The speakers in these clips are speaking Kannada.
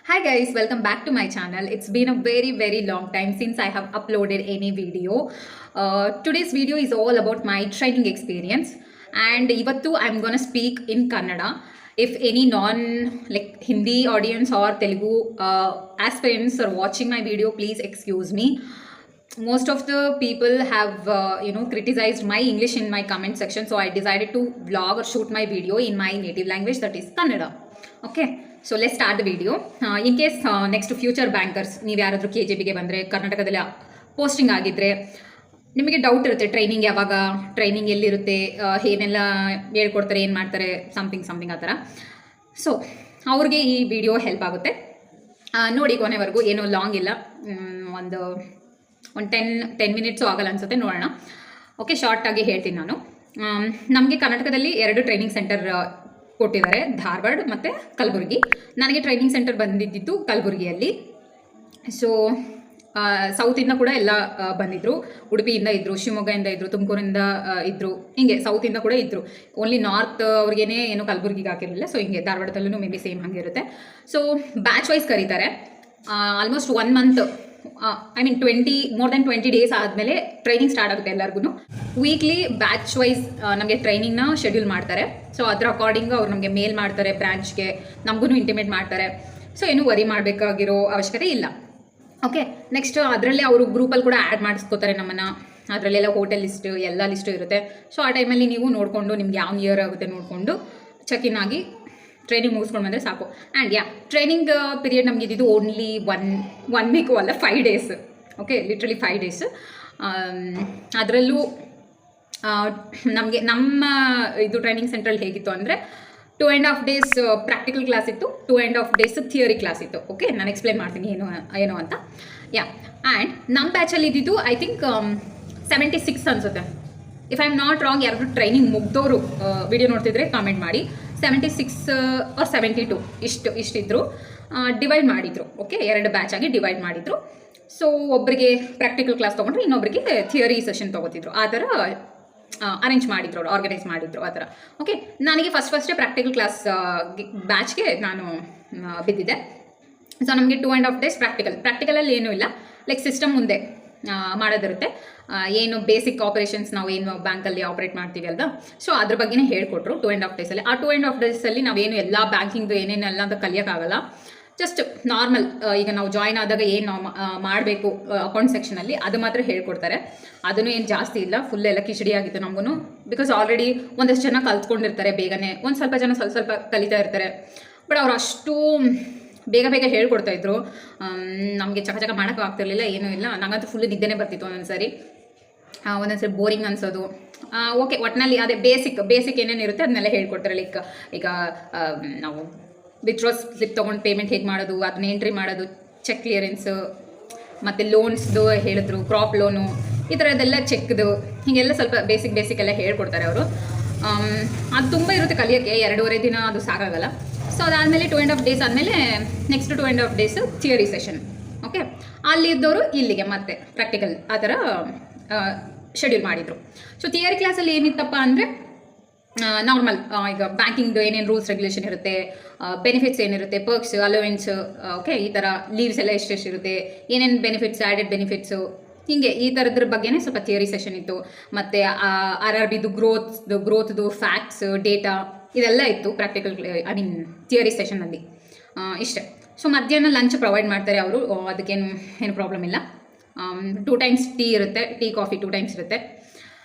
Hi guys, welcome back to my channel. It's been a very long time since I have uploaded any video. Today's video is all about my training experience and ivattu I'm gonna speak in Kannada. If any non like Hindi audience or Telugu aspirants are watching my video, please excuse me. Most of the people have criticized my English in my comment section, so I decided to vlog or shoot my video in my native language, that is Kannada. Okay, so let start the video. In case next future bankers ನೀವು ಯಾರಾದರೂ KJBಗೆ ಬಂದರೆ, ಕರ್ನಾಟಕದಲ್ಲಿ ಪೋಸ್ಟಿಂಗ್ ಆಗಿದ್ದರೆ, ನಿಮಗೆ ಡೌಟ್ ಇರುತ್ತೆ ಟ್ರೈನಿಂಗ್ ಯಾವಾಗ, ಟ್ರೈನಿಂಗ್ ಎಲ್ಲಿರುತ್ತೆ, ಏನೆಲ್ಲ ಹೇಳ್ಕೊಡ್ತಾರೆ, ಏನು ಮಾಡ್ತಾರೆ, ಸಮಥಿಂಗ್ ಆ ಥರ. ಸೊ ಅವ್ರಿಗೆ ಈ ವಿಡಿಯೋ ಹೆಲ್ಪ್ ಆಗುತ್ತೆ. ನೋಡಿ ಕೊನೆವರೆಗೂ, ಏನೂ ಲಾಂಗ್ ಇಲ್ಲ, ಒಂದು 10 ಮಿನಿಟ್ಸು ಆಗಲ್ಲ ಅನಿಸುತ್ತೆ, ನೋಡೋಣ. ಓಕೆ, ಶಾರ್ಟಾಗಿ ಹೇಳ್ತೀನಿ ನಾನು. ನಮಗೆ ಕರ್ನಾಟಕದಲ್ಲಿ 2 ಟ್ರೈನಿಂಗ್ ಸೆಂಟರ್ ಕೊಟ್ಟಿದ್ದಾರೆ, ಧಾರವಾಡ ಮತ್ತು ಕಲಬುರಗಿ. ನನಗೆ ಟ್ರೈನಿಂಗ್ ಸೆಂಟರ್ ಬಂದಿದ್ದು ಕಲಬುರಗಿಯಲ್ಲಿ. ಸೊ ಸೌತಿಂದ ಕೂಡ ಎಲ್ಲ ಬಂದಿದ್ದರು, ಉಡುಪಿಯಿಂದ ಇದ್ದರು, ಶಿವಮೊಗ್ಗದಿಂದ ಇದ್ದರು, ತುಮಕೂರಿಂದ ಇದ್ದರು, ಹಿಂಗೆ ಸೌತಿಂದ ಕೂಡ ಇದ್ದರು. ಓನ್ಲಿ ನಾರ್ತ್ ಅವ್ರಿಗೇನೆ ಏನು ಕಲಬುರಗಿಗೆ ಹಾಕಿರಲಿಲ್ಲ. ಸೊ ಹಿಂಗೆ ಧಾರವಾಡದಲ್ಲೂ ಮೇ ಬಿ ಸೇಮ್ ಹಾಗಿರುತ್ತೆ. ಸೊ ಬ್ಯಾಚ್ ವೈಸ್ ಕರೀತಾರೆ. Almost 1 month, I mean more than 20 days ಆದಮೇಲೆ ಟ್ರೈನಿಂಗ್ ಸ್ಟಾರ್ಟ್ ಆಗುತ್ತೆ ಎಲ್ಲರಿಗೂ. ವೀಕ್ಲಿ ಬ್ಯಾಚ್ ವೈಸ್ ನಮಗೆ ಟ್ರೈನಿಂಗ್ನ ಶೆಡ್ಯೂಲ್ ಮಾಡ್ತಾರೆ. ಸೊ ಅದರ ಅಕಾರ್ಡಿಂಗ್ ಅವ್ರು ನಮಗೆ ಮೇಲ್ ಮಾಡ್ತಾರೆ, ಬ್ರಾಂಚ್ಗೆ ನಮಗೂ ಇಂಟಿಮೇಟ್ ಮಾಡ್ತಾರೆ. ಸೊ ಏನು ವರಿ ಮಾಡಬೇಕಾಗಿರೋ ಅವಶ್ಯಕತೆ ಇಲ್ಲ. ಓಕೆ, ನೆಕ್ಸ್ಟ್ ಅದರಲ್ಲೇ ಅವರು ಗ್ರೂಪಲ್ಲಿ ಕೂಡ ಆ್ಯಡ್ ಮಾಡಿಸ್ಕೋತಾರೆ ನಮ್ಮನ್ನು. ಅದರಲ್ಲೆಲ್ಲ ಹೋಟೆಲ್ ಲಿಸ್ಟು ಎಲ್ಲ ಲಿಸ್ಟು ಇರುತ್ತೆ. ಸೊ ಆ ಟೈಮಲ್ಲಿ ನೀವು ನೋಡಿಕೊಂಡು ನಿಮ್ಗೆ ಯಾವ ಇಯರ್ ಆಗುತ್ತೆ ನೋಡಿಕೊಂಡು ಚೆಕ್ ಇನ್ ಆಗಿ ಟ್ರೈನಿಂಗ್ ಮುಗಿಸ್ಕೊಂಡು ಬಂದರೆ ಸಾಕು. ಆ್ಯಂಡ್ ಟ್ರೈನಿಂಗ್ ಪೀರಿಯಡ್ ನಮಗೆ ಇದ್ದಿದ್ದು ಓನ್ಲಿ ಒನ್ ವೀಕು ಅಲ್ಲ, 5 ಡೇಸ್. Okay, literally 5 days. ಅದರಲ್ಲೂ ನಮ್ಮ ಇದು ಟ್ರೈನಿಂಗ್ ಸೆಂಟ್ರಲ್ಲಿ ಹೇಗಿತ್ತು ಅಂದರೆ 2.5 ಡೇಸ್ ಪ್ರಾಕ್ಟಿಕಲ್ ಕ್ಲಾಸ್ ಇತ್ತು, 2.5 ಡೇಸ್ ಥಿಯರಿ ಕ್ಲಾಸ್ ಇತ್ತು. ಓಕೆ, ನಾನು ಎಕ್ಸ್ಪ್ಲೈನ್ ಮಾಡ್ತೀನಿ ಏನು ಅಂತ. ಆ್ಯಂಡ್ ನಮ್ಮ ಬ್ಯಾಚಲ್ಲಿ ಇದ್ದಿದ್ದು ಐ ಥಿಂಕ್ 76 ಅನಿಸುತ್ತೆ. If I am not wrong. ಯಾರಾದರೂ ಟ್ರೈನಿಂಗ್ ಮುಗ್ದವರು ವಿಡಿಯೋ ನೋಡ್ತಿದ್ರೆ ಕಾಮೆಂಟ್ ಮಾಡಿ. 76 or 72 ಇಷ್ಟಿದ್ರು. ಡಿವೈಡ್ ಮಾಡಿದರು. ಓಕೆ, 2 ಬ್ಯಾಚ್ ಆಗಿ ಡಿವೈಡ್ ಮಾಡಿದರು. ಸೊ ಒಬ್ಬರಿಗೆ ಪ್ರಾಕ್ಟಿಕಲ್ ಕ್ಲಾಸ್ ತೊಗೊಂಡ್ರೆ ಇನ್ನೊಬ್ಬರಿಗೆ ಥಿಯರಿ ಸೆಷನ್ ತೊಗೋತಿದ್ರು. ಆ ಥರ ಅರೇಂಜ್ ಮಾಡಿದ್ರು, ಅವ್ರು ಆರ್ಗನೈಸ್ ಮಾಡಿದ್ರು ಆ ಥರ. ಓಕೆ, ನನಗೆ ಫಸ್ಟೇ ಪ್ರಾಕ್ಟಿಕಲ್ ಕ್ಲಾಸ್ ಬ್ಯಾಚ್ಗೆ ನಾನು ಬಿದ್ದಿದ್ದೆ. ಸೊ ನಮಗೆ 2.5 ಡೇಸ್ ಪ್ರಾಕ್ಟಿಕಲಲ್ಲಿ ಏನೂ ಇಲ್ಲ, ಲೈಕ್ ಸಿಸ್ಟಮ್ ಮುಂದೆ ಮಾಡೋದಿರುತ್ತೆ. ಏನು ಬೇಸಿಕ್ ಆಪರೇಷನ್ಸ್ ನಾವು ಏನು ಬ್ಯಾಂಕಲ್ಲಿ ಆಪ್ರೇಟ್ ಮಾಡ್ತೀವಿ ಅಲ್ವಾ, ಸೊ ಅದ್ರ ಬಗ್ಗೆನೇ ಹೇಳ್ಕೊಟ್ರು 2.5 ಡೇಸಲ್ಲಿ. ಆ 2.5 ಡೇಸಲ್ಲಿ ನಾವೇನು ಎಲ್ಲ ಬ್ಯಾಂಕಿಂಗ್ದು ಏನೇನೆಲ್ಲ ಅಂತ ಕಲಿಯೋಕ್ಕಾಗಲ್ಲ. ಜಸ್ಟ್ ನಾರ್ಮಲ್, ಈಗ ನಾವು ಜಾಯ್ನ್ ಆದಾಗ ಏನು ನಾವು ಮಾಡಬೇಕು ಅಕೌಂಟ್ ಸೆಕ್ಷನಲ್ಲಿ, ಅದು ಮಾತ್ರ ಹೇಳ್ಕೊಡ್ತಾರೆ. ಅದನ್ನು ಏನು ಜಾಸ್ತಿ ಇಲ್ಲ, ಫುಲ್ ಎಲ್ಲ ಕಿಚಡಿ ಆಗಿತ್ತು ನಮಗೂ. ಬಿಕಾಸ್ ಆಲ್ರೆಡಿ ಒಂದಷ್ಟು ಜನ ಕಲ್ತ್ಕೊಂಡಿರ್ತಾರೆ ಬೇಗನೆ, ಒಂದು ಸ್ವಲ್ಪ ಜನ ಸ್ವಲ್ಪ ಕಲಿತಾ ಇರ್ತಾರೆ. ಬಟ್ ಅವ್ರು ಅಷ್ಟು ಬೇಗ ಹೇಳ್ಕೊಡ್ತಾಯಿದ್ರು. ನಮಗೆ ಚಕ ಮಾಡೋಕ್ಕೂ ಆಗ್ತಿರ್ಲಿಲ್ಲ, ಏನೂ ಇಲ್ಲ. ನನಗಂತೂ ಫುಲ್ ನಿದ್ದೆನೇ ಬರ್ತಿತ್ತು ಒಂದೊಂದ್ಸರಿ ಬೋರಿಂಗ್ ಅನ್ಸೋದು. ಓಕೆ, ಒಟ್ಟಿನಲ್ಲಿ ಅದೇ ಬೇಸಿಕ್ ಏನೇನು ಇರುತ್ತೆ ಅದನ್ನೆಲ್ಲ ಹೇಳ್ಕೊಡ್ತಾರೆ. ಲೈಕ್ ಈಗ ನಾವು ವಿತ್ಡ್ರಾ ಸ್ಲಿಪ್ ತೊಗೊಂಡು ಪೇಮೆಂಟ್ ಹೇಗೆ ಮಾಡೋದು, ಅದನ್ನ ಎಂಟ್ರಿ ಮಾಡೋದು, ಚೆಕ್ ಕ್ಲಿಯರೆನ್ಸು, ಮತ್ತು ಲೋನ್ಸ್ದು ಹೇಳಿದ್ರು, ಕ್ರಾಪ್ ಲೋನು, ಈ ಥರದ್ದೆಲ್ಲ ಚೆಕ್ದು, ಹೀಗೆಲ್ಲ ಸ್ವಲ್ಪ ಬೇಸಿಕ್ ಎಲ್ಲ ಹೇಳ್ಕೊಡ್ತಾರೆ ಅವರು. ಅದು ತುಂಬ ಇರುತ್ತೆ ಕಲಿಯೋಕ್ಕೆ, 2.5 ದಿನ ಅದು ಸಾಕಾಗಲ್ಲ. ಸೊ ಅದಾದಮೇಲೆ 2.5 ಡೇಸ್ ಆದಮೇಲೆ next 2.5 days theory session. Okay, ಅಲ್ಲಿದ್ದವರು ಇಲ್ಲಿಗೆ ಮತ್ತೆ ಪ್ರಾಕ್ಟಿಕಲ್ ಆ ಥರ ಶೆಡ್ಯೂಲ್ ಮಾಡಿದರು. ಸೊ ಥಿಯರಿ ಕ್ಲಾಸಲ್ಲಿ ಏನಿತ್ತಪ್ಪ ಅಂದರೆ ನಾರ್ಮಲ್, ಈಗ ಬ್ಯಾಂಕಿಂಗ್ದು ಏನೇನು ರೂಲ್ಸ್ ರೆಗ್ಯುಲೇಷನ್ ಇರುತ್ತೆ, ಬೆನಿಫಿಟ್ಸ್ ಏನಿರುತ್ತೆ, ಪರ್ಕ್ಸ್, ಅಲೋವೆನ್ಸ್, ಓಕೆ, ಈ ಥರ ಲೀವ್ಸ್ ಎಲ್ಲ ಎಷ್ಟೆಷ್ಟಿರುತ್ತೆ, ಏನೇನು ಬೆನಿಫಿಟ್ಸ್, ಆ್ಯಡೆಡ್ ಬೆನಿಫಿಟ್ಸು, ಹೀಗೆ ಈ ಥರದ್ರ ಬಗ್ಗೆನೇ ಸ್ವಲ್ಪ ಥಿಯರಿ ಸೆಷನ್ ಇತ್ತು. ಮತ್ತು RRBದು ಗ್ರೋತ್ದು ಫ್ಯಾಕ್ಟ್ಸ್, ಡೇಟಾ, ಇದೆಲ್ಲ ಇತ್ತು ಪ್ರಾಕ್ಟಿಕಲ್, ಐ ಮೀನ್ ಥಿಯರಿ ಸೆಷನಲ್ಲಿ. ಇಷ್ಟೇ. ಸೊ ಮಧ್ಯಾಹ್ನ ಲಂಚ್ ಪ್ರೊವೈಡ್ ಮಾಡ್ತಾರೆ ಅವರು, ಅದಕ್ಕೇನು ಪ್ರಾಬ್ಲಮ್ ಇಲ್ಲ. 2 ಟೈಮ್ಸ್ ಟೀ ಇರುತ್ತೆ, ಟೀ ಕಾಫಿ 2 ಟೈಮ್ಸ್ ಇರುತ್ತೆ.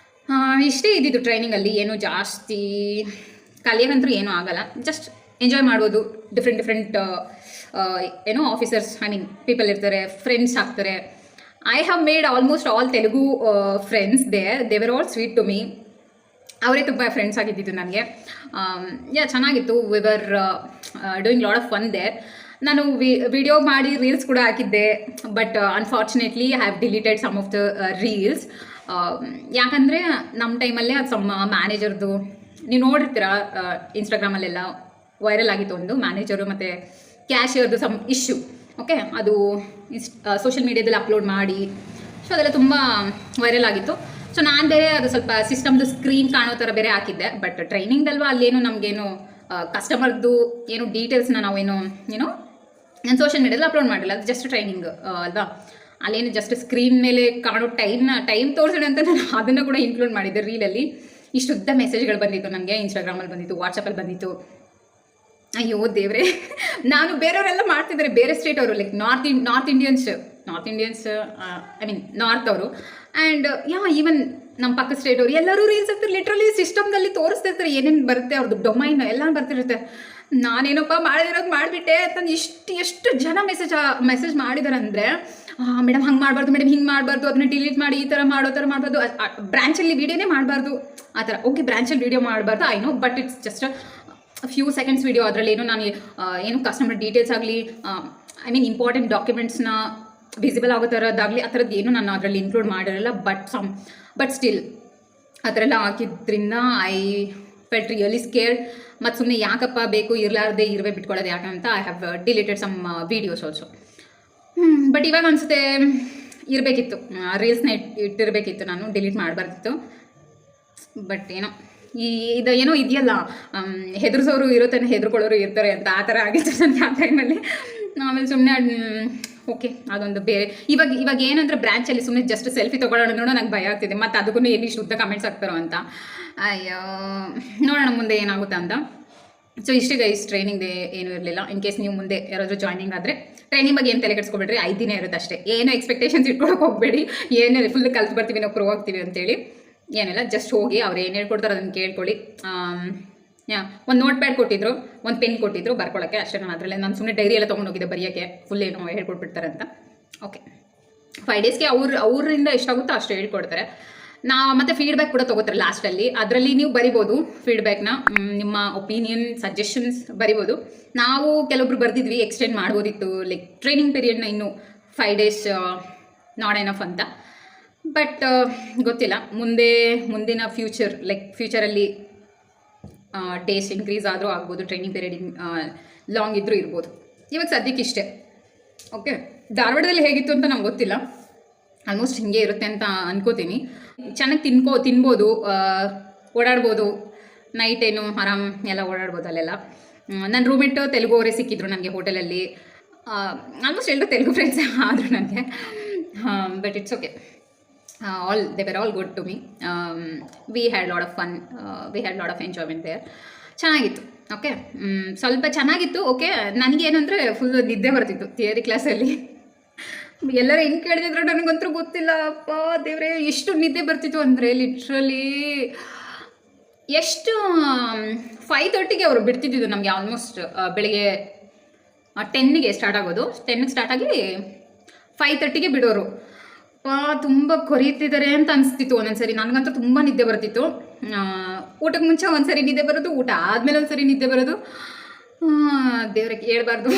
ಇಷ್ಟೇ ಇದ್ದಿದ್ದು ಟ್ರೈನಿಂಗಲ್ಲಿ. ಏನು ಜಾಸ್ತಿ ಕಲಿಯೋಕ್ಕಂತೂ ಏನೂ ಆಗಲ್ಲ, ಜಸ್ಟ್ ಎಂಜಾಯ್ ಮಾಡ್ಬೋದು. ಡಿಫ್ರೆಂಟ್ ಏನೋ ಆಫೀಸರ್ಸ್, ಐ ಮೀನ್ ಪೀಪಲ್ ಇರ್ತಾರೆ, ಫ್ರೆಂಡ್ಸ್ ಆಗ್ತಾರೆ. I have made almost all Telugu friends there. They were all sweet to me. ಅವರೇ ತುಂಬ ಫ್ರೆಂಡ್ಸ್ ಆಗಿದ್ದಿದ್ದು ನನಗೆ. ಚೆನ್ನಾಗಿತ್ತು. We were doing lot of fun there. ನಾನು ವಿಡಿಯೋ ಮಾಡಿ ರೀಲ್ಸ್ ಕೂಡ ಹಾಕಿದ್ದೆ, but unfortunately I have deleted some of the reels. ಯಾಕಂದರೆ ನಮ್ಮ ಟೈಮಲ್ಲೇ ಅದು ಮ್ಯಾನೇಜರ್ದು ನೀವು ನೋಡಿರ್ತೀರ, ಇನ್ಸ್ಟಾಗ್ರಾಮಲ್ಲೆಲ್ಲ ವೈರಲ್ ಆಗಿತ್ತು ಒಂದು ಮ್ಯಾನೇಜರು ಮತ್ತು ಕ್ಯಾಶಿಯರ್ದು ಸಮ್ ಇಶ್ಯೂ. ಓಕೆ, ಅದು ಸೋಷಿಯಲ್ ಮೀಡಿಯಾದಲ್ಲಿ ಅಪ್ಲೋಡ್ ಮಾಡಿ, ಸೊ ಅದೆಲ್ಲ ತುಂಬ ವೈರಲ್ ಆಗಿತ್ತು. ಸೊ ನಾನು ಬೇರೆ ಅದು ಸ್ವಲ್ಪ ಸಿಸ್ಟಮ್ದು ಸ್ಕ್ರೀನ್ ಕಾಣೋ ಥರ ಬೇರೆ ಹಾಕಿದ್ದೆ. ಬಟ್ ಟ್ರೈನಿಂಗ್ದಲ್ವ ಅಲ್ಲೇನು ನಮಗೇನು ಕಸ್ಟಮರ್ದು ಏನು ಡೀಟೇಲ್ಸ್ನ ನಾವೇನು ನಾನು ಸೋಷಿಯಲ್ ಮೀಡಿಯಾದಲ್ಲಿ ಅಪ್ಲೋಡ್ ಮಾಡಿಲ್ಲ, ಅದು ಜಸ್ಟ್ ಟ್ರೈನಿಂಗ್ ಅಲ್ವಾ. ಅಲ್ಲೇನು ಜಸ್ಟ್ ಸ್ಕ್ರೀನ್ ಮೇಲೆ ಕಾಣೋ ಟೈಮ್ ತೋರಿಸೋಣ ಅಂತ ನಾನು ಅದನ್ನು ಕೂಡ ಇನ್ಕ್ಲೂಡ್ ಮಾಡಿದ್ದೆ ರೀಲಲ್ಲಿ. ಇಷ್ಟುದ್ದ ಮೆಸೇಜ್ಗಳು ಬಂದಿತ್ತು ನನಗೆ, ಇನ್ಸ್ಟಾಗ್ರಾಮಲ್ಲಿ ಬಂದಿತ್ತು, ವಾಟ್ಸಪ್ಪಲ್ಲಿ ಬಂದಿತ್ತು. ಅಯ್ಯೋ ದೇವ್ರೆ, ನಾನು ಬೇರೆಯವರೆಲ್ಲ ಮಾಡ್ತಿದ್ದಾರೆ, ಬೇರೆ ಸ್ಟೇಟ್ ಅವರು, like north Indians I mean north ಅವರು, ಆ್ಯಂಡ್ ಈವನ್ ನಮ್ಮ ಪಕ್ಕ ಸ್ಟೇಟ್ ಅವರು ಎಲ್ಲರೂ ರೀಲ್ಸ್ ಆಗ್ತಾರೆ. ಲಿಟ್ರಲಿ ಸಿಸ್ಟಮ್ದಲ್ಲಿ ತೋರಿಸ್ತಿರ್ತಾರೆ ಏನೇನು ಬರುತ್ತೆ, ಅವ್ರದ್ದು ಡೊಮೈನ್ ಎಲ್ಲ ಬರ್ತಿರುತ್ತೆ. ನಾನೇನಪ್ಪ ಮಾಡಿರೋದು ಮಾಡಿಬಿಟ್ಟೆ ಅಂತ ಎಷ್ಟು ಜನ ಮೆಸೇಜ್ ಮಾಡಿದ್ದಾರೆ ಅಂದರೆ, ಮೇಡಮ್ ಹಂಗೆ ಮಾಡಬಾರ್ದು, ಮೇಡಮ್ ಹಿಂಗೆ ಮಾಡಬಾರ್ದು, ಅದನ್ನ ಡಿಲೀಟ್ ಮಾಡಿ, ಈ ಥರ ಮಾಡಬಾರ್ದು, ಬ್ರಾಂಚಲ್ಲಿ ವೀಡಿಯೋನೇ ಮಾಡಬಾರ್ದು ಆ ಥರ. ಓಕೆ, ಬ್ರಾಂಚಲ್ಲಿ ವೀಡಿಯೋ ಮಾಡಬಾರ್ದು I know, but it's just few seconds video. ಅದರಲ್ಲಿ ಏನು ನಾನು ಏನು ಕಸ್ಟಮರ್ ಡೀಟೇಲ್ಸ್ ಆಗಲಿ, ಐ ಮೀನ್ ಇಂಪಾರ್ಟೆಂಟ್ ಡಾಕ್ಯುಮೆಂಟ್ಸ್ನ ವಿಸಿಬಲ್ ಆಗೋ ಥರದ್ದಾಗಲಿ ಆ ಥರದ್ದು ಏನು ನಾನು ಅದರಲ್ಲಿ ಇನ್ಕ್ಲೂಡ್ ಮಾಡಿರಲ್ಲ. ಬಟ್ ಸ್ಟಿಲ್ ಆ ಥರ ಎಲ್ಲ ಹಾಕಿದ್ರಿಂದ ಐ ಫೆಲ್ಟ್ ರಿಯಲಿ ಸ್ಕೇರ್ಡ್. ಮತ್ತು ಸುಮ್ಮನೆ ಯಾಕಪ್ಪ ಬೇಕು ಇರಲಾರ್ದೆ ಇರುವೆ ಬಿಟ್ಕೊಳ್ಳೋದು ಯಾಕಂತ I have deleted some videos also. But ಇವಾಗ ಅನಿಸುತ್ತೆ ಇರಬೇಕಿತ್ತು, ರೀಲ್ಸ್ನ ಇಟ್ಟಿರಬೇಕಿತ್ತು, ನಾನು ಡಿಲೀಟ್ ಮಾಡಬಾರ್ದಿತ್ತು. ಬಟ್ ಇದು ಏನೋ ಇದೆಯಲ್ಲ, ಹೆದರ್ಸೋರು ಇರುತ್ತಾನೆ, ಹೆದರ್ಕೊಳ್ಳೋರು ಇರ್ತಾರೆ ಅಂತ ಆ ಥರ ಆಗಿತ್ತು ನನಗೆ ಆ ಟೈಮಲ್ಲಿ. ಆಮೇಲೆ ಸುಮ್ಮನೆ ಓಕೆ ಅದೊಂದು ಬೇರೆ. ಇವಾಗ ಏನಂದ್ರೆ ಬ್ರಾಂಚಲ್ಲಿ ಸುಮ್ಮನೆ ಜಸ್ಟ್ ಸೆಲ್ಫಿ ತೊಗೊಳ್ಳೋಣ ನೋಡೋ ನಂಗೆ ಭಯ ಆಗ್ತಿದೆ, ಮತ್ತು ಅದಕ್ಕೂ ಎಲ್ಲಿ ಶುದ್ಧ ಕಮೆಂಟ್ಸ್ ಆಗ್ತಾರೋ ಅಂತ. ಅಯ್ಯೋ ನೋಡೋಣ ಮುಂದೆ ಏನಾಗುತ್ತೆ ಅಂತ. ಸೊ ಇಷ್ಟೇ ಗೈಸ್, ಟ್ರೈನಿಂಗ್ ಡೇ ಏನೂ ಇರಲಿಲ್ಲ. ಇನ್ ಕೇಸ್ ನೀವು ಮುಂದೆ ಯಾರಾದರೂ ಜಾಯ್ನಿಂಗ್ ಆದರೆ ಟ್ರೈನಿಂಗ್ ಬಗ್ಗೆ ಏನು ತಲೆ ಕೆಡಿಸ್ಕೊಬೇಡ್ರಿ, 5 ದಿನ ಇರುತ್ತೆ ಅಷ್ಟೇ. ಏನು ಎಕ್ಸ್ಪೆಕ್ಟೇಷನ್ಸ್ ಇಟ್ಕೊಳಕ್ಕೆ ಹೋಗಬೇಡಿ, ಏನಿಲ್ಲ ಫುಲ್ ಕಲ್ತು ಬರ್ತೀವಿ ನಾವು ಪ್ರೋ ಆಗ್ತೀವಿ ಅಂತೇಳಿ ಏನಿಲ್ಲ. ಜಸ್ಟ್ ಹೋಗಿ ಅವ್ರು ಏನು ಹೇಳ್ಕೊಡ್ತಾರೆ ಅದನ್ನು ಕೇಳ್ಕೊಳ್ಳಿ. ಒಂದು ನೋಟ್ ಪ್ಯಾಡ್ ಕೊಟ್ಟಿದ್ರು, ಒಂದು ಪೆನ್ ಕೊಟ್ಟಿದ್ರು ಬರ್ಕೊಳ್ಳೋಕ್ಕೆ ಅಷ್ಟೇ. ನಾನು ಅದರಲ್ಲೇ ನಾನು ಸುಮ್ಮನೆ ಡೈರಿ ಎಲ್ಲ ತೊಗೊಂಡೋಗಿದ್ದೆ ಬರೆಯೋಕ್ಕೆ, ಫುಲ್ ಏನೋ ಹೇಳ್ಕೊಟ್ಬಿಡ್ತಾರೆ ಅಂತ. ಓಕೆ, 5 ಡೇಸ್ಗೆ ಅವರಿಂದ ಎಷ್ಟಾಗುತ್ತೋ ಅಷ್ಟು ಹೇಳ್ಕೊಡ್ತಾರೆ. ಮತ್ತು ಫೀಡ್ಬ್ಯಾಕ್ ಕೂಡ ತೊಗೋತಾರೆ ಲಾಸ್ಟಲ್ಲಿ. ಅದರಲ್ಲಿ ನೀವು ಬರಿಬೋದು ಫೀಡ್ಬ್ಯಾಕ್ನ, ನಿಮ್ಮ ಒಪಿನಿಯನ್ ಸಜೆಷನ್ಸ್ ಬರಿಬೋದು. ನಾವು ಕೆಲವೊಬ್ರು ಬರೆದಿದ್ವಿ, ಎಕ್ಸ್ಟೆಂಡ್ ಮಾಡ್ಬೋದಿತ್ತು, ಲೈಕ್ ಟ್ರೈನಿಂಗ್ ಪೀರಿಯಡ್ನ ಇನ್ನೂ 5 ಡೇಸ್ ನಾಟ್ ಎನಫ್ ಅಂತ. ಬಟ್ ಗೊತ್ತಿಲ್ಲ, ಮುಂದಿನ ಫ್ಯೂಚರಲ್ಲಿ ಡೇಸ್ ಇನ್ಕ್ರೀಸ್ ಆದರೂ ಆಗ್ಬೋದು, ಟ್ರೈನಿಂಗ್ ಪೀರಿಯಡ್ ಲಾಂಗ್ ಇದ್ದರೂ ಇರ್ಬೋದು. ಇವಾಗ ಸದ್ಯಕ್ಕೆ ಇಷ್ಟೇ. ಓಕೆ, ಧಾರವಾಡದಲ್ಲಿ ಹೇಗಿತ್ತು ಅಂತ ನಂಗೆ ಗೊತ್ತಿಲ್ಲ, ಆಲ್ಮೋಸ್ಟ್ ಹಿಂಗೆ ಇರುತ್ತೆ ಅಂತ ಅನ್ಕೋತೀನಿ. ಚೆನ್ನಾಗಿ ತಿನ್ಬೋದು, ಓಡಾಡ್ಬೋದು, ನೈಟ್ ಏನು ಆರಾಮ್ ಎಲ್ಲ ಓಡಾಡ್ಬೋದು ಅಲ್ಲೆಲ್ಲ. ನನ್ನ ರೂಮ್ಮೇಟ್ ತೆಲುಗು ಅವರೇ ಸಿಕ್ಕಿದ್ರು ನನಗೆ ಹೋಟೆಲಲ್ಲಿ. ಆಲ್ಮೋಸ್ಟ್ ಎಲ್ಲರೂ ತೆಲುಗು ಫ್ರೆಂಡ್ಸ್ ಆದರು ನನಗೆ. But it's okay, they were all good to me. We had lot of fun, we had lot of enjoyment there. ಚೆನ್ನಾಗಿತ್ತು. ಓಕೆ, ಸ್ವಲ್ಪ ಚೆನ್ನಾಗಿತ್ತು. ಓಕೆ, ನನಗೇನು ಅಂದರೆ ಫುಲ್ ನಿದ್ದೆ ಬರ್ತಿತ್ತು ಥಿಯರಿ ಕ್ಲಾಸಲ್ಲಿ. ಎಲ್ಲರೂ ಹೆಂಗೆ ಕೇಳಿದ್ರು ನನಗಂತೂ ಗೊತ್ತಿಲ್ಲ. ಅಪ್ಪ ದೇವ್ರೆ, ಎಷ್ಟು ನಿದ್ದೆ ಬರ್ತಿತ್ತು ಅಂದರೆ ಲಿಟ್ರಲಿ ಎಷ್ಟು 5:30ಗೆ ಅವರು ಬಿಡ್ತಿದ್ದು ನಮಗೆ. ಆಲ್ಮೋಸ್ಟ್ ಬೆಳಿಗ್ಗೆ 10ಗೆ ಸ್ಟಾರ್ಟ್ ಆಗೋದು, 10ಗೆ ಸ್ಟಾರ್ಟ್ ಆಗಿ 5:30ಗೆ ಬಿಡೋರು. ತುಂಬ ಕೊರೀತಿದ್ದಾರೆ ಅಂತ ಅನಿಸ್ತಿತ್ತು ಒಂದೊಂದ್ಸರಿ. ನನಗಂತೂ ತುಂಬ ನಿದ್ದೆ ಬರ್ತಿತ್ತು. ಊಟಕ್ಕೆ ಮುಂಚೆ ಒಂದ್ಸರಿ ನಿದ್ದೆ ಬರೋದು, ಊಟ ಆದಮೇಲೆ ಒಂದ್ಸರಿ ನಿದ್ದೆ ಬರೋದು. ದೇವ್ರಿಗೆ ಹೇಳ್ಬಾರ್ದು.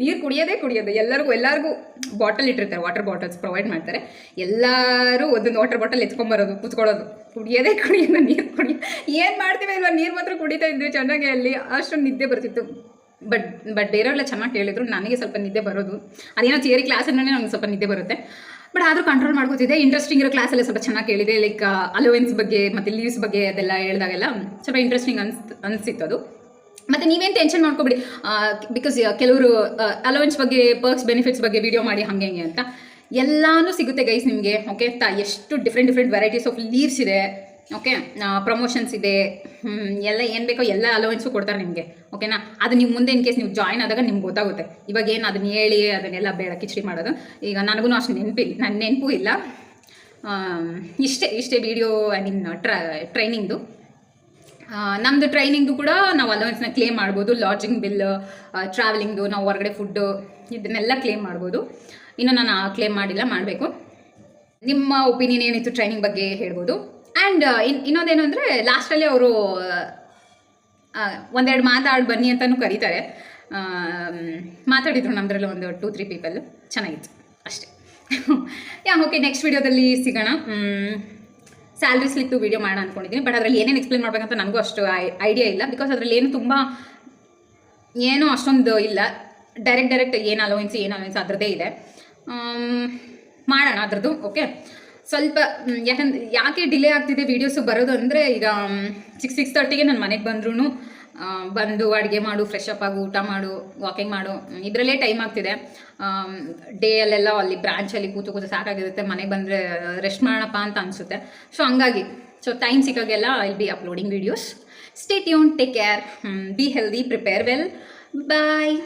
ನೀರು ಕುಡಿಯೋದು ಎಲ್ಲರಿಗೂ ಬಾಟಲ್ ಇಟ್ಟಿರ್ತಾರೆ, ವಾಟರ್ ಬಾಟಲ್ಸ್ ಪ್ರೊವೈಡ್ ಮಾಡ್ತಾರೆ. ಎಲ್ಲರೂ ಒಂದೊಂದು ವಾಟರ್ ಬಾಟಲ್ ಎತ್ಕೊಂಬರೋದು, ಕೂತ್ಕೊಳ್ಳೋದು, ಕುಡಿಯೋದು, ನೀರು ಕುಡಿಯೋದು. ಏನು ಮಾಡ್ತೀವಿ ಇಲ್ವಾ, ನೀರು ಮಾತ್ರ ಕುಡಿತಾ ಇದ್ವಿ ಚೆನ್ನಾಗಿ ಅಲ್ಲಿ. ಅಷ್ಟೊಂದು ನಿದ್ದೆ ಬರ್ತಿತ್ತು. ಬಟ್ ಬೇರೆಯವರೆಲ್ಲ ಚೆನ್ನಾಗಿ ಕೇಳಿದ್ರು, ನನಗೆ ಸ್ವಲ್ಪ ನಿದ್ದೆ ಬರೋದು ಅದೇನೋ ಥಿಯರಿ ಕ್ಲಾಸಲ್ಲೇ ನನಗೆ ಸ್ವಲ್ಪ ನಿದ್ದೆ ಬರುತ್ತೆ. ಬಟ್ ಆದರೂ ಕಂಟ್ರೋಲ್ ಮಾಡ್ಕೋತಿದ್ದೆ. ಇಂಟ್ರೆಸ್ಟಿಂಗ್ ಇರೋ ಕ್ಲಾಸಲ್ಲಿ ಸ್ವಲ್ಪ ಚೆನ್ನಾಗಿ ಕೇಳಿದೆ, ಲೈಕ್ ಅಲೋವೆನ್ಸ್ ಬಗ್ಗೆ ಮತ್ತು ಲೀವ್ಸ್ ಬಗ್ಗೆ ಅದೆಲ್ಲ ಹೇಳಿದಾಗೆಲ್ಲ ಸ್ವಲ್ಪ ಇಂಟ್ರೆಸ್ಟಿಂಗ್ ಅನಿಸ್ತಿತ್ತು ಅದು. ಮತ್ತು ನೀವೇನು ಟೆನ್ಷನ್ ಮಾಡ್ಕೊಬಿಡಿ, ಬಿಕಾಸ್ ಕೆಲವರು ಅಲೋವೆನ್ಸ್ ಬಗ್ಗೆ, ಪರ್ಕ್ಸ್ ಬೆನಿಫಿಟ್ಸ್ ಬಗ್ಗೆ ವೀಡಿಯೋ ಮಾಡಿ ಹಾಗೆ ಅಂತ ಎಲ್ಲನೂ ಸಿಗುತ್ತೆ ಗೈಸ್ ನಿಮಗೆ. ಓಕೆ, ಎಷ್ಟು ಡಿಫ್ರೆಂಟ್ ವೆರೈಟೀಸ್ ಆಫ್ ಲೀವ್ಸ್ ಇದೆ. ಓಕೆ, ಪ್ರಮೋಷನ್ಸ್ ಇದೆ, ಎಲ್ಲ ಏನು ಬೇಕೋ ಎಲ್ಲ ಅಲೋವೆನ್ಸು ಕೊಡ್ತಾರೆ ನಿಮಗೆ. ಓಕೆನಾ, ಅದು ನೀವು ಮುಂದೆ ಇನ್ ಕೇಸ್ ನೀವು ಜಾಯ್ನ್ ಆದಾಗ ನಿಮ್ಗೆ ಗೊತ್ತಾಗುತ್ತೆ. ಇವಾಗ ಏನು ಅದನ್ನ ಹೇಳಿ ಅದನ್ನೆಲ್ಲ ಬೇಡ ಕಿಚಡಿ ಮಾಡೋದು. ಈಗ ನನಗೂ ಅಷ್ಟು ನನ್ನ ನೆನಪು ಇಲ್ಲ. ಇಷ್ಟೇ ವೀಡಿಯೋ, ಐ ಮೀನ್ ಟ್ರೈನಿಂಗ್ದು. ನಮ್ಮದು ಟ್ರೈನಿಂಗ್ದು ಕೂಡ ನಾವು ಅಲೋವೆನ್ಸ್ನ ಕ್ಲೇಮ್ ಮಾಡ್ಬೋದು. ಲಾಡ್ಜಿಂಗ್ ಬಿಲ್, ಟ್ರಾವೆಲಿಂಗ್ದು, ನಾವು ಹೊರಗಡೆ ಫುಡ್ಡು ಇದನ್ನೆಲ್ಲ ಕ್ಲೇಮ್ ಮಾಡ್ಬೋದು. ಇನ್ನು ನಾನು ಕ್ಲೇಮ್ ಮಾಡಿಲ್ಲ, ಮಾಡಬೇಕು. ನಿಮ್ಮ ಒಪಿನಿಯನ್ ಏನಿತ್ತು ಟ್ರೈನಿಂಗ್ ಬಗ್ಗೆ ಹೇಳ್ಬೋದು. ಆ್ಯಂಡ್ ಇನ್ನೊಂದೇನು ಅಂದರೆ ಲಾಸ್ಟಲ್ಲಿ ಅವರು ಒಂದೆರಡು ಮಾತಾಡಿ ಬನ್ನಿ ಅಂತಲೂ ಕರೀತಾರೆ. ಮಾತಾಡಿದ್ರು ನಮ್ಮದ್ರಲ್ಲಿ ಒಂದು 2-3 ಪೀಪಲ್. ಚೆನ್ನಾಗಿತ್ತು ಅಷ್ಟೇ. ಓಕೆ, ನೆಕ್ಸ್ಟ್ ವೀಡಿಯೋದಲ್ಲಿ ಸಿಗೋಣ. ಸ್ಯಾಲ್ರಿ ಸ್ಲಿಪ್ಪು ವೀಡಿಯೋ ಮಾಡೋಣ ಅಂದ್ಕೊಂಡಿದ್ದೀನಿ. ಬಟ್ ಅದರಲ್ಲಿ ಏನೇನು ಎಕ್ಸ್ಪ್ಲೇನ್ ಮಾಡಬೇಕಂತ ನನಗೂ ಅಷ್ಟು ಐಡಿಯಾ ಇಲ್ಲ. ಬಿಕಾಸ್ ಅದರಲ್ಲಿ ಏನೂ ಅಷ್ಟೊಂದು ಇಲ್ಲ. ಡೈರೆಕ್ಟ್ ಏನು ಅಲೋವೆನ್ಸ್ ಅದರದ್ದೇ ಇದೆ. ಮಾಡೋಣ ಅದರದ್ದು. ಓಕೆ, ಸ್ವಲ್ಪ ಯಾಕೆ ಡಿಲೇ ಆಗ್ತಿದೆ ವೀಡಿಯೋಸು ಬರೋದು ಅಂದರೆ, ಈಗ 6:30ಗೆ ನಾನು ಮನೆಗೆ ಬಂದ್ರೂ ಬಂದು ಅಡುಗೆ ಮಾಡು, ಫ್ರೆಶ್ ಅಪ್ ಆಗು, ಊಟ ಮಾಡು, ವಾಕಿಂಗ್ ಮಾಡು, ಇದರಲ್ಲೇ ಟೈಮ್ ಆಗ್ತಿದೆ. ಡೇಯಲ್ಲೆಲ್ಲ ಅಲ್ಲಿ ಬ್ರಾಂಚಲ್ಲಿ ಕೂತು ಸಾಕಾಗಿರುತ್ತೆ. ಮನೆಗೆ ಬಂದರೆ ರೆಸ್ಟ್ ಮಾಡೋಣಪ್ಪ ಅಂತ ಅನಿಸುತ್ತೆ. ಸೊ ಹಂಗಾಗಿ ಟೈಮ್ ಸಿಕ್ಕಾಗೆಲ್ಲ I will be uploading videos. Stay tune, take care, be healthy, prepare well, bye.